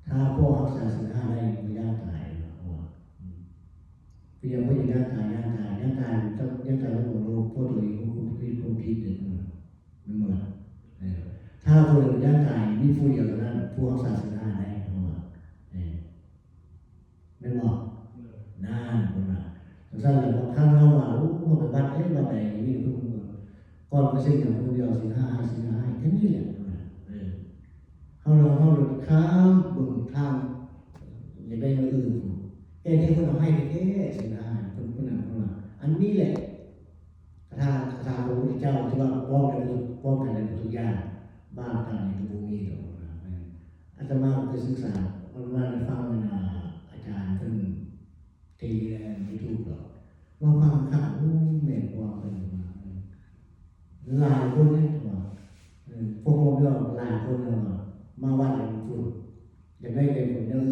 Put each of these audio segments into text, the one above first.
ถ้าพวกรักษาศีลห้าได้ไม่ยากตายเพียงว่าอย่างยากตายต้องยากตายแล้วโลกพวกตัวเองคนผิดเนี่ยไม่หมดถ้าตัวเองยากตายมีผู้เดียวนั้นพวกรักษาศีลห้าได้ไม่หมดนานคนละแต่ถ้าเราข้างเราว่าเราไปบัดบัดใดนี่ทุกก่อนไปเส้นอย่างคนเดียวศีลห้าแค่นี้แหละเขาข้ามบนข้ามอย่าได้เรื่องอื่นแค่ที่คนเอาให้แค่ศีลห้าคนนั้นอันนี้แหละคาถาพระพุทธเจ้าที่ว่าป้องกันในทุกอย่างบ้ากันในทุกมีหรอกอาตมาเคยศึกษาวันฟังอาจารย์ท่านทีในยูทูบหรอกว่าฟังข่าวแม่ว่าเป็นหลายคนเนี่ยว่าพวกผมยอมหลายคนเลยมาวัดหลวงปู่อยากได้เงินผมเยอะ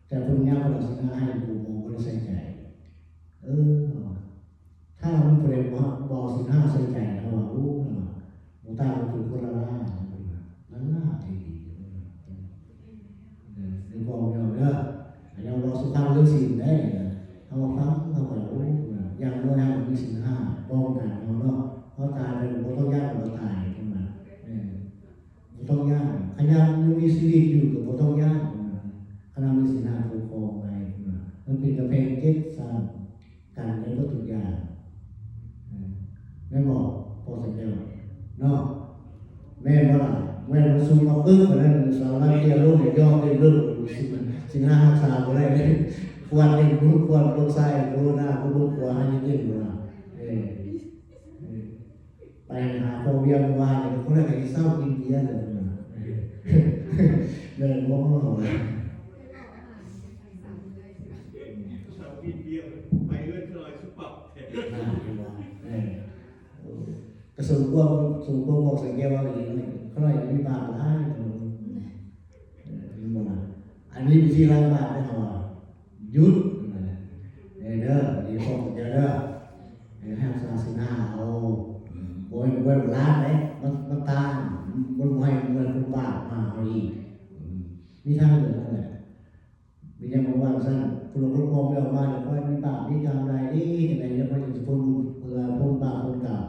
แต่คนนี้เขาศีลห้าให้ปู่โมก็เลยใส่ใจถ้ามันเปลี่ยนบอกศีลห้าใส่ใจเขาว่าหลวงตาเป็นคนละล่าทีเดี๋ยวบอกเราเราสุภาพเรื่องศีลได้เขาฟังเขาบอกอย่างน้อยมีศีลห้าป้องกันเขาตายไปเราต้องยากเราตายขึ้นมาต้องยากขยันยังมีชีวิตอยู่กับต้องยากขณะมีศีลห้าคุ้มครองไงมันเป็นกระเพงเก็บสร้างการในวัตถุยานไม่บอกพอสังเกตเนาะแม่ว่าแม่มาซูมมาปึ๊บมาแล้วสาวไล่เกี่ยวลูกย่อได้เรื่องศีลห้ารักษาอะไรเนี่ยควรเล่นรู้ควรลงไส้รู้หน้ารู้ขวาให้ยิ่งๆมาไปหาโคเวียนว่าเนี่ยคนแรกที่เศร้ากินเบียร์เลยเดินมองเขาเลยเศร้ากินเบียร์ไปเรื่อยๆสุปับกระสุนพวกบอกสังเกตว่าอย่างนี้เขาเลยมีบาปร้ายอันนี้วิธีล้างบาปได้เขายุดเด้อดีพอเด้อให้ศาสนาเอาโวยล้างเลยมันตายมันไม่เหมือนคนบาปมาเอาอีกมีทางเหลือนั่นแหละมีอย่างบางสั้นคุณหลวงพ่อไม่ออกมาแต่ว่ามีบาปมีกรรมอะไรนี่อะไรเนี่ยมันจะพ้นบาปพ้นกรรม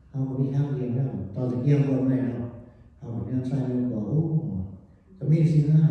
เขามีทางเรียนแล้วตอนจะเกี่ยวกับอะไรเนาะเขาเนี่ยใส่ลงบอกโอ้ก็มีศีลห้า